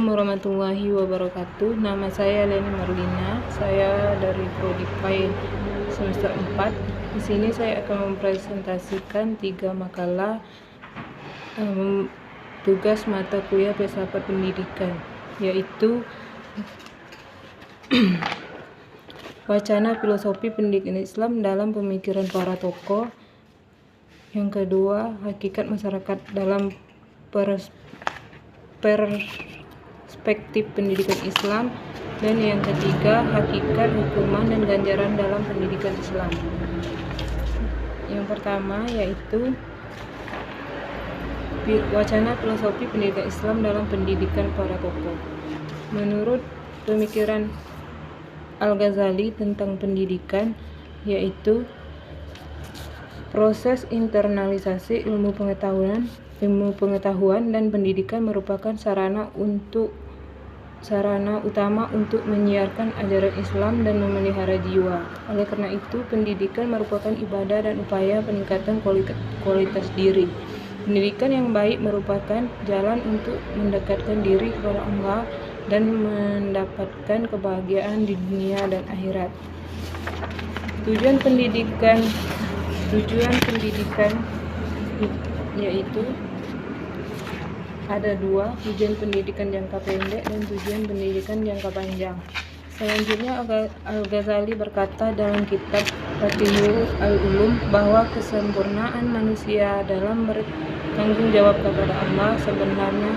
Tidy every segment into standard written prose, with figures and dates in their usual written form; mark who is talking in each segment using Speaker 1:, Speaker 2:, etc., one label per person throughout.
Speaker 1: Assalamualaikum warahmatullahi wabarakatuh. Nama saya Leni Marlina. Saya dari Prodi PAI semester 4. Di sini saya akan mempresentasikan 3 makalah tugas mata kuliah filsafat pendidikan, yaitu wacana filosofi pendidikan Islam dalam pemikiran para tokoh. Yang kedua, hakikat masyarakat dalam perspektif pendidikan Islam. Dan yang ketiga, hakikat, hukuman, dan ganjaran dalam pendidikan Islam. Yang pertama yaitu wacana filosofi pendidikan Islam dalam pendidikan para tokoh. Menurut pemikiran Al-Ghazali tentang pendidikan, yaitu proses internalisasi ilmu pengetahuan dan pendidikan merupakan sarana utama untuk menyiarkan ajaran Islam dan memelihara jiwa. Oleh karena itu, pendidikan merupakan ibadah dan upaya peningkatan kualitas diri. Pendidikan yang baik merupakan jalan untuk mendekatkan diri kepada Allah dan mendapatkan kebahagiaan di dunia dan akhirat. Tujuan pendidikan yaitu ada 2, tujuan pendidikan jangka pendek dan tujuan pendidikan jangka panjang. Selanjutnya, Al-Ghazali berkata dalam kitab Fatihul Al-Ulum bahwa kesempurnaan manusia dalam bertanggung jawab kepada Allah sebenarnya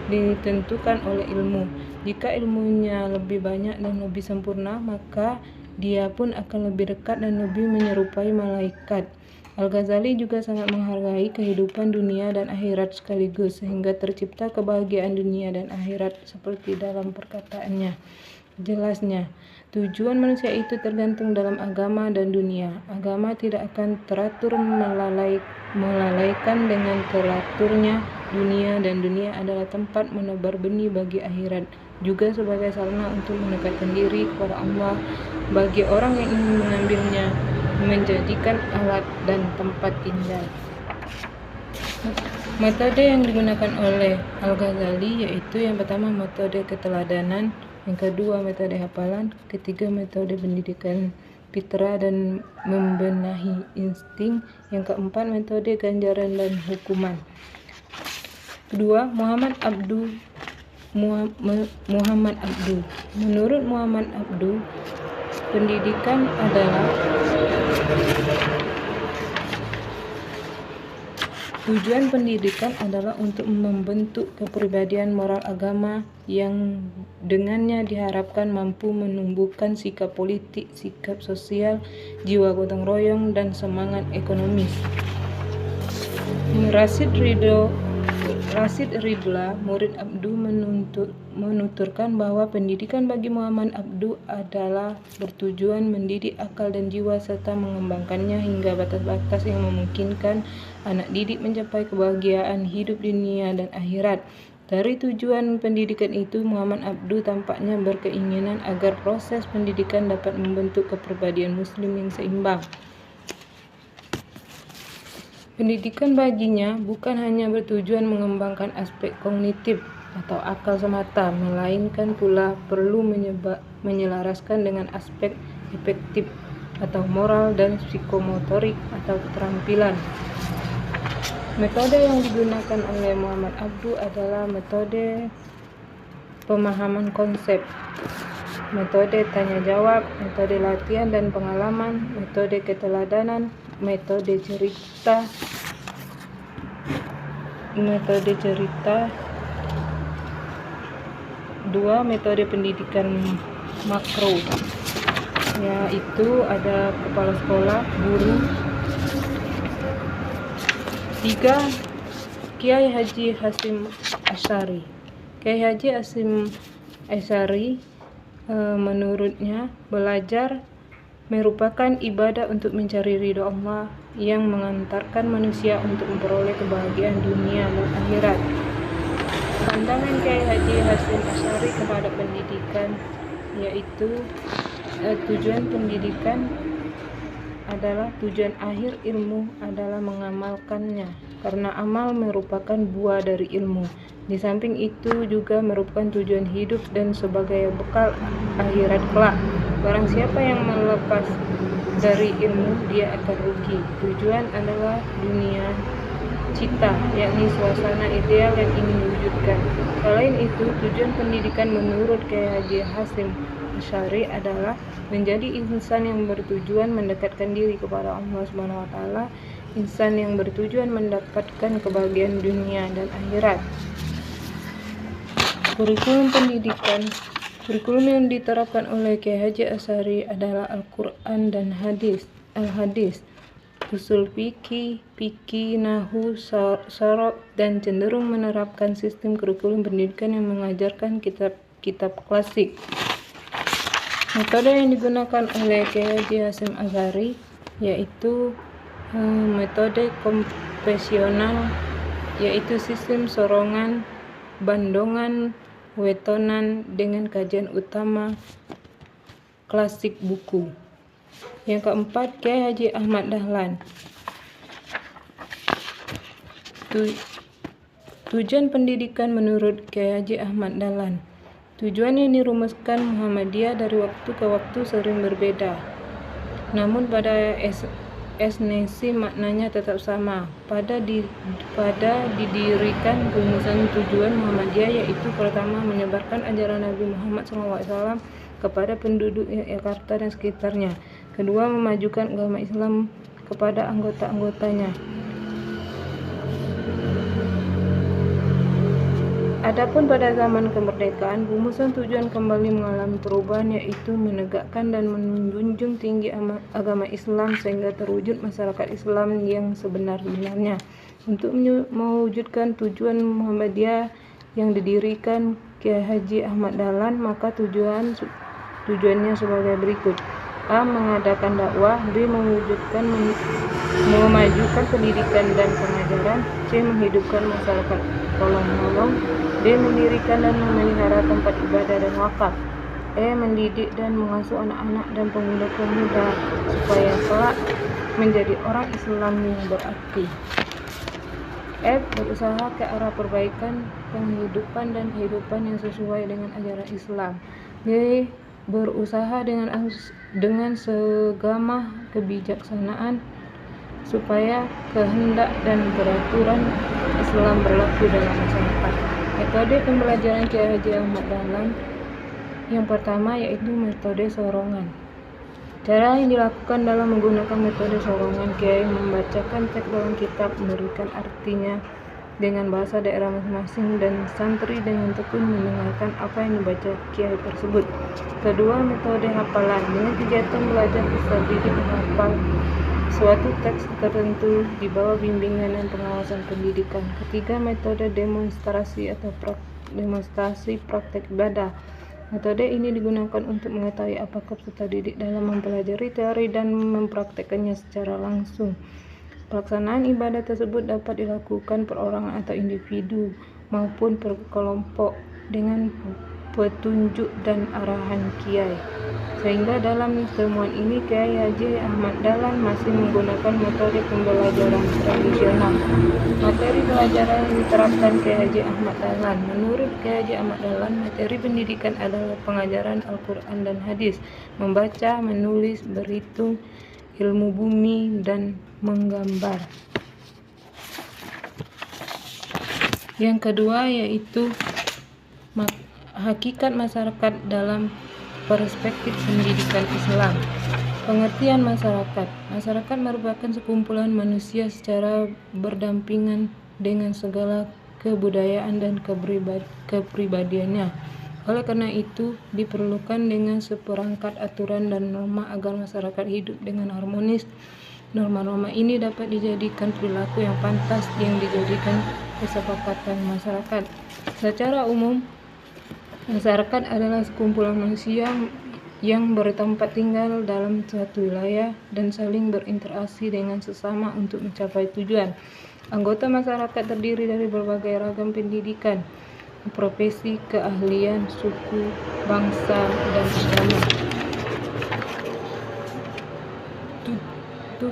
Speaker 1: ditentukan oleh ilmu. Jika ilmunya lebih banyak dan lebih sempurna, maka dia pun akan lebih dekat dan lebih menyerupai malaikat. Al-Ghazali juga sangat menghargai kehidupan dunia dan akhirat sekaligus, sehingga tercipta kebahagiaan dunia dan akhirat seperti dalam perkataannya. Jelasnya, tujuan manusia itu tergantung dalam agama dan dunia. Agama tidak akan teratur melalaikan dengan teraturnya dunia, dan dunia adalah tempat menebar benih bagi akhirat, juga sebagai sarana untuk mendekatkan diri kepada Allah bagi orang yang ingin mengambilnya, menjadikan alat dan tempat tinggal. Metode yang digunakan oleh Al-Ghazali yaitu yang pertama metode keteladanan, yang kedua metode hafalan, ketiga metode pendidikan fitrah dan membenahi insting, yang keempat metode ganjaran dan hukuman. Kedua, Muhammad Abdu. Menurut Muhammad Abdu, pendidikan adalah tujuan pendidikan adalah untuk membentuk kepribadian moral agama yang dengannya diharapkan mampu menumbuhkan sikap politik, sikap sosial, jiwa gotong royong, dan semangat ekonomis. Rasid Ridla, murid Abdu, menuturkan bahwa pendidikan bagi Muhammad Abdu adalah bertujuan mendidik akal dan jiwa serta mengembangkannya hingga batas-batas yang memungkinkan anak didik mencapai kebahagiaan hidup dunia dan akhirat. Dari tujuan pendidikan itu, Muhammad Abdu tampaknya berkeinginan agar proses pendidikan dapat membentuk kepribadian muslim yang seimbang. Pendidikan baginya bukan hanya bertujuan mengembangkan aspek kognitif atau akal semata, melainkan pula perlu menyelaraskan dengan aspek efektif atau moral dan psikomotorik atau keterampilan. Metode yang digunakan oleh Muhammad Abdu adalah metode pemahaman konsep, metode tanya jawab, metode latihan dan pengalaman, metode keteladanan, metode cerita, 2 metode pendidikan makro, yaitu ada kepala sekolah, guru. 3, Kiai Haji Hasyim Asy'ari. Kiai Haji Hasyim Asy'ari menurutnya belajar merupakan ibadah untuk mencari ridho Allah yang mengantarkan manusia untuk memperoleh kebahagiaan dunia dan akhirat. Pandangan Kiai Haji Hasyim Asy'ari kepada pendidikan yaitu tujuan pendidikan adalah tujuan akhir ilmu adalah mengamalkannya, karena amal merupakan buah dari ilmu. Di samping itu juga merupakan tujuan hidup dan sebagai bekal akhirat kelak. Barang siapa yang melepas dari ilmu, dia akan rugi. Tujuan adalah dunia cita, yakni suasana ideal yang ingin diwujudkan. Selain itu, tujuan pendidikan menurut Kiai Haji Hasyim Asy'ari adalah menjadi insan yang bertujuan mendekatkan diri kepada Allah Subhanahu wa taala, insan yang bertujuan mendapatkan kebahagiaan dunia dan akhirat. Kurikulum yang diterapkan oleh Kiai Haji Asy'ari adalah Al-Qur'an dan Al-Hadis, usul fikih, nahwu, sharaf, dan cenderung menerapkan sistem kurikulum pendidikan yang mengajarkan kitab-kitab klasik. Metode yang digunakan oleh Kiai Haji Hasyim Asy'ari yaitu metode konvensional, yaitu sistem sorongan, bandongan, wetonan dengan kajian utama klasik buku. Yang keempat, Kiai Haji Ahmad Dahlan. Tujuan pendidikan menurut Kiai Haji Ahmad Dahlan. Tujuan yang dirumuskan Muhammadiyah dari waktu ke waktu sering berbeda, namun pada esensi maknanya tetap sama. Pada didirikan rumusan tujuan Muhammadiyah, yaitu pertama, menyebarkan ajaran Nabi Muhammad SAW kepada penduduk Jakarta dan sekitarnya. Kedua, memajukan agama Islam kepada anggota-anggotanya. Adapun pada zaman kemerdekaan, rumusan tujuan kembali mengalami perubahan, yaitu menegakkan dan menjunjung tinggi agama Islam sehingga terwujud masyarakat Islam yang sebenar-benarnya. Untuk mewujudkan tujuan Muhammadiyah yang didirikan Kiai Haji Ahmad Dahlan, maka tujuannya sebagai berikut: A. Mengadakan dakwah. B. Memajukan pendidikan dan pengajaran. C. Menghidupkan masyarakat tolong-menolong. D. Mendirikan dan memelihara tempat ibadah dan wakaf. E. Mendidik dan mengasuh anak-anak dan pemuda-pemuda supaya kelak menjadi orang Islam yang berakti. F. Berusaha ke arah perbaikan penghidupan dan kehidupan yang sesuai dengan ajaran Islam. G. Berusaha dengan segama kebijaksanaan supaya kehendak dan peraturan Islam berlaku dalam masyarakat. Metode pembelajaran Kiai Haji Ahmad Dahlan yang pertama yaitu metode sorongan. Cara yang dilakukan dalam menggunakan metode sorongan, Kiai membacakan teks dalam kitab, memberikan artinya dengan bahasa daerah masing-masing, dan santri dengan tekun mendengarkan apa yang dibaca Kiai tersebut. Kedua, metode hafalan. Dengan kegiatan belajar, peserta didik menghafal suatu teks tertentu di bawah bimbingan dan pengawasan pendidikan. Ketiga, metode demonstrasi atau demonstrasi praktek ibadah. Metode ini digunakan untuk mengetahui apakah peserta didik dalam mempelajari teori dan mempraktekkannya secara langsung. Pelaksanaan ibadah tersebut dapat dilakukan perorangan atau individu maupun per kelompok dengan petunjuk dan arahan Kiai. Sehingga dalam temuan ini Kiai Haji Ahmad Dahlan masih menggunakan metode pembelajaran tradisional. Materi pelajaran yang diterapkan Kiai Haji Ahmad Dahlan. Menurut Kiai Haji Ahmad Dahlan, materi pendidikan adalah pengajaran Al-Quran dan Hadis, membaca, menulis, berhitung, ilmu bumi, dan menggambar. Yang kedua yaitu hakikat masyarakat dalam perspektif pendidikan Islam. Pengertian masyarakat. Masyarakat merupakan sekumpulan manusia secara berdampingan dengan segala kebudayaan dan kepribadiannya. Oleh karena itu, diperlukan dengan seperangkat aturan dan norma agar masyarakat hidup dengan harmonis. Norma-norma ini dapat dijadikan perilaku yang pantas yang dijadikan kesepakatan masyarakat. Secara umum, masyarakat adalah sekumpulan manusia yang bertempat tinggal dalam suatu wilayah dan saling berinteraksi dengan sesama untuk mencapai tujuan. Anggota masyarakat terdiri dari berbagai ragam pendidikan, profesi, keahlian, suku, bangsa, dan agama.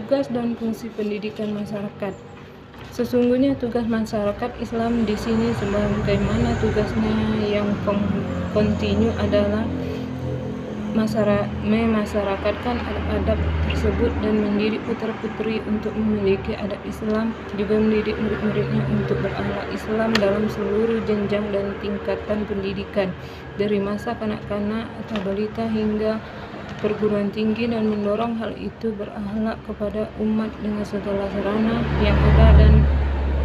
Speaker 1: Tugas dan fungsi pendidikan masyarakat. Sesungguhnya tugas masyarakat Islam di sini sebagaimana tugasnya yang kontinu adalah memasyarakatkan adab tersebut dan mendidik putra-putri untuk memiliki adab Islam, juga mendidik murid-muridnya untuk berakhlak Islam dalam seluruh jenjang dan tingkatan pendidikan, dari masa kanak-kanak atau balita hingga perguruan tinggi, dan mendorong hal itu berakhlak kepada umat dengan segala sarana yang ada dan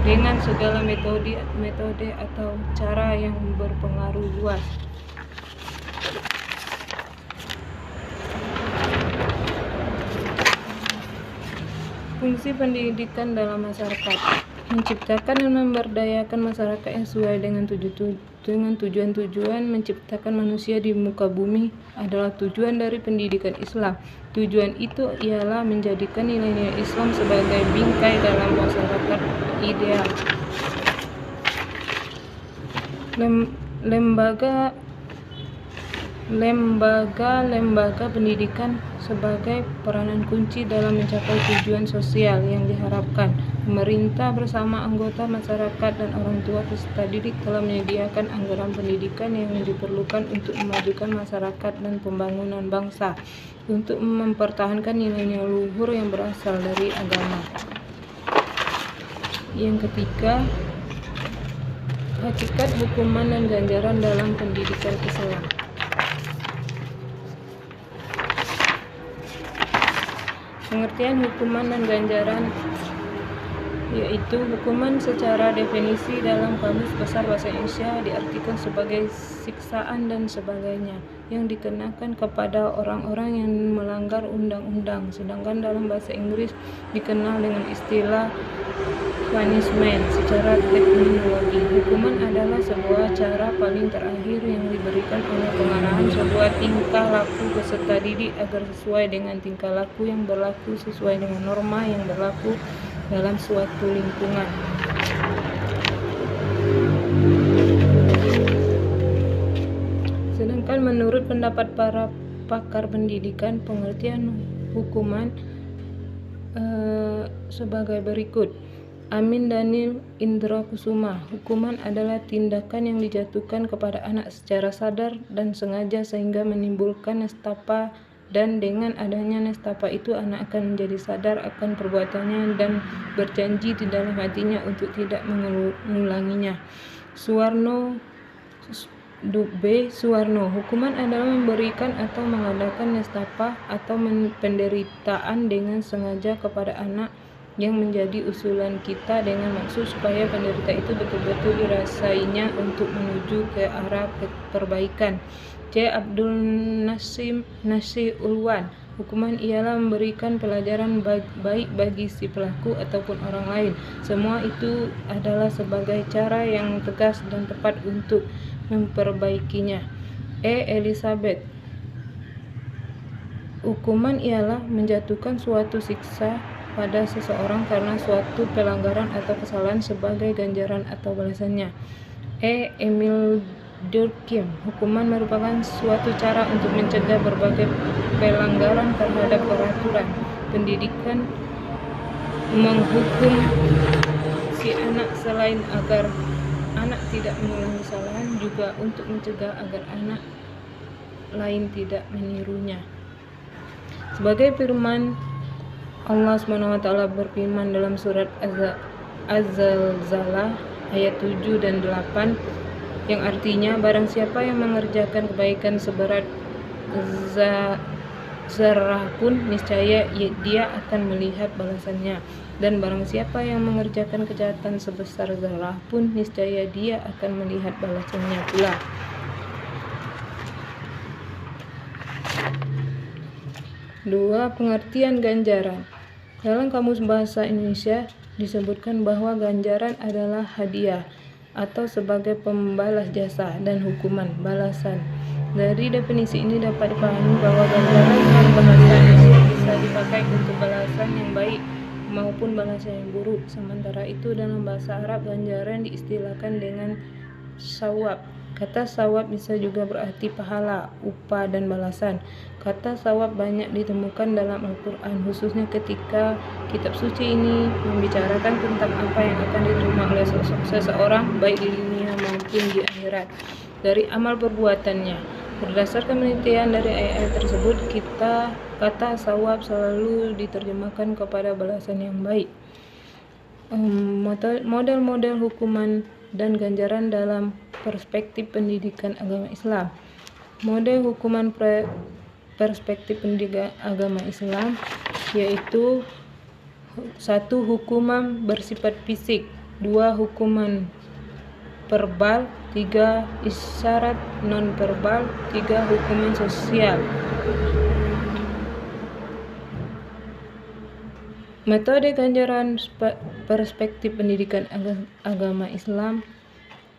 Speaker 1: dengan segala metode atau cara yang berpengaruh luas. Fungsi pendidikan dalam masyarakat: menciptakan dan memberdayakan masyarakat yang sesuai dengan tujuan-tujuan menciptakan manusia di muka bumi adalah tujuan dari pendidikan Islam. Tujuan itu ialah menjadikan nilai-nilai Islam sebagai bingkai dalam masyarakat ideal. Lembaga pendidikan sebagai peranan kunci dalam mencapai tujuan sosial yang diharapkan. Pemerintah bersama anggota masyarakat dan orang tua peserta didik telah menyediakan anggaran pendidikan yang diperlukan untuk memajukan masyarakat dan pembangunan bangsa, untuk mempertahankan nilai-nilai luhur yang berasal dari agama. Yang ketiga, hakikat, hukuman, dan ganjaran dalam pendidikan Islam. Pengertian hukuman dan ganjaran yaitu hukuman secara definisi dalam Kamus Besar Bahasa Indonesia diartikan sebagai siksaan dan sebagainya yang dikenakan kepada orang-orang yang melanggar undang-undang, sedangkan dalam bahasa Inggris dikenal dengan istilah punishment. Secara terminologi, hukuman adalah sebuah cara paling terakhir yang diberikan oleh pengarahan sebuah tingkah laku peserta didik agar sesuai dengan tingkah laku yang berlaku sesuai dengan norma yang berlaku dalam suatu lingkungan. Sedangkan menurut pendapat para pakar pendidikan, pengertian hukuman sebagai berikut. Amin Daniel Indra Kusuma: hukuman adalah tindakan yang dijatuhkan kepada anak secara sadar dan sengaja sehingga menimbulkan nestapa, dan dengan adanya nestapa itu anak akan menjadi sadar akan perbuatannya dan berjanji di dalam hatinya untuk tidak mengulanginya. Suwarno hukuman adalah memberikan atau mengadakan nestapa atau penderitaan dengan sengaja kepada anak yang menjadi usulan kita dengan maksud supaya penderita itu betul-betul dirasainya untuk menuju ke arah perbaikan. C. Abdul Nasir Ulwan: hukuman ialah memberikan pelajaran baik bagi si pelaku ataupun orang lain. Semua itu adalah sebagai cara yang tegas dan tepat untuk memperbaikinya. Elizabeth: hukuman ialah menjatuhkan suatu siksa pada seseorang karena suatu pelanggaran atau kesalahan sebagai ganjaran atau balasannya. Emil Durkheim: hukuman merupakan suatu cara untuk mencegah berbagai pelanggaran terhadap peraturan. Pendidikan menghukum si anak selain agar anak tidak mengulangi kesalahan, juga untuk mencegah agar anak lain tidak menirunya. Sebagai firman Allah SWT berfirman dalam surat Az-Zalzalah ayat 7 dan 8 yang artinya, barang siapa yang mengerjakan kebaikan seberat zarah pun niscaya dia akan melihat balasannya, dan barang siapa yang mengerjakan kejahatan sebesar zarah pun niscaya dia akan melihat balasannya pula. 2. Pengertian ganjaran. Dalam Kamus Bahasa Indonesia disebutkan bahwa ganjaran adalah hadiah atau sebagai pembalas jasa, dan hukuman balasan. Dari definisi ini dapat dipahami bahwa ganjaran dalam bahasa Indonesia bisa dipakai untuk balasan yang baik maupun balasan yang buruk. Sementara itu dalam bahasa Arab ganjaran diistilahkan dengan sawab Kata sawab bisa juga berarti pahala, upah, dan balasan. Kata sawab banyak ditemukan dalam Al-Quran, khususnya ketika kitab suci ini membicarakan tentang apa yang akan diterima oleh seseorang, baik di dunia maupun di akhirat, dari amal perbuatannya. Berdasarkan penelitian dari ayat tersebut, kata sawab selalu diterjemahkan kepada balasan yang baik. Model-model hukuman dan ganjaran dalam perspektif pendidikan agama Islam. Model hukuman perspektif pendidikan agama Islam yaitu 1. Hukuman bersifat fisik, 2. Hukuman verbal, 3. Isyarat non-verbal, 3. Hukuman sosial. Metode ganjaran perspektif pendidikan agama Islam.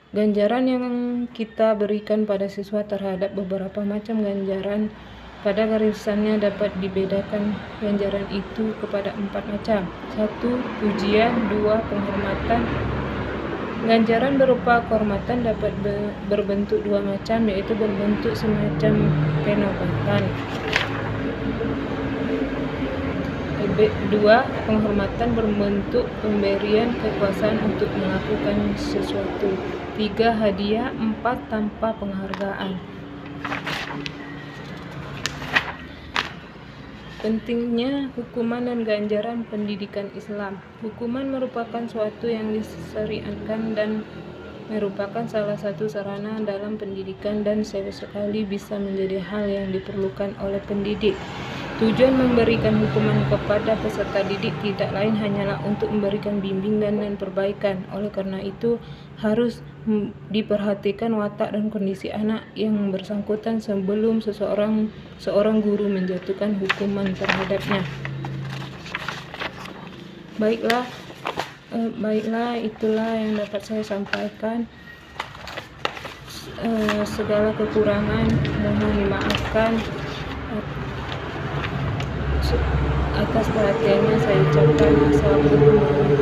Speaker 1: Ganjaran yang kita berikan pada siswa terhadap beberapa macam ganjaran pada garisannya dapat dibedakan ganjaran itu kepada 4 macam. 1. Pujian, 2. Penghormatan. Ganjaran berupa kehormatan dapat berbentuk 2 macam, yaitu berbentuk semacam penobatan. 2. Penghormatan berbentuk pemberian kekuasaan untuk melakukan sesuatu. 3. Hadiah. 4. Tanpa penghargaan. Pentingnya hukuman dan ganjaran pendidikan Islam. Hukuman merupakan suatu yang disyariatkan dan merupakan salah satu sarana dalam pendidikan dan sesekali bisa menjadi hal yang diperlukan oleh pendidik. Tujuan memberikan hukuman kepada peserta didik tidak lain hanyalah untuk memberikan bimbingan dan perbaikan. Oleh karena itu, harus diperhatikan watak dan kondisi anak yang bersangkutan sebelum seorang guru menjatuhkan hukuman terhadapnya. Baiklah, itulah yang dapat saya sampaikan. Segala kekurangan mohon dimaafkan. Atas perhatiannya saya ucapkan assalamualaikum warahmatullahi wabarakatuh.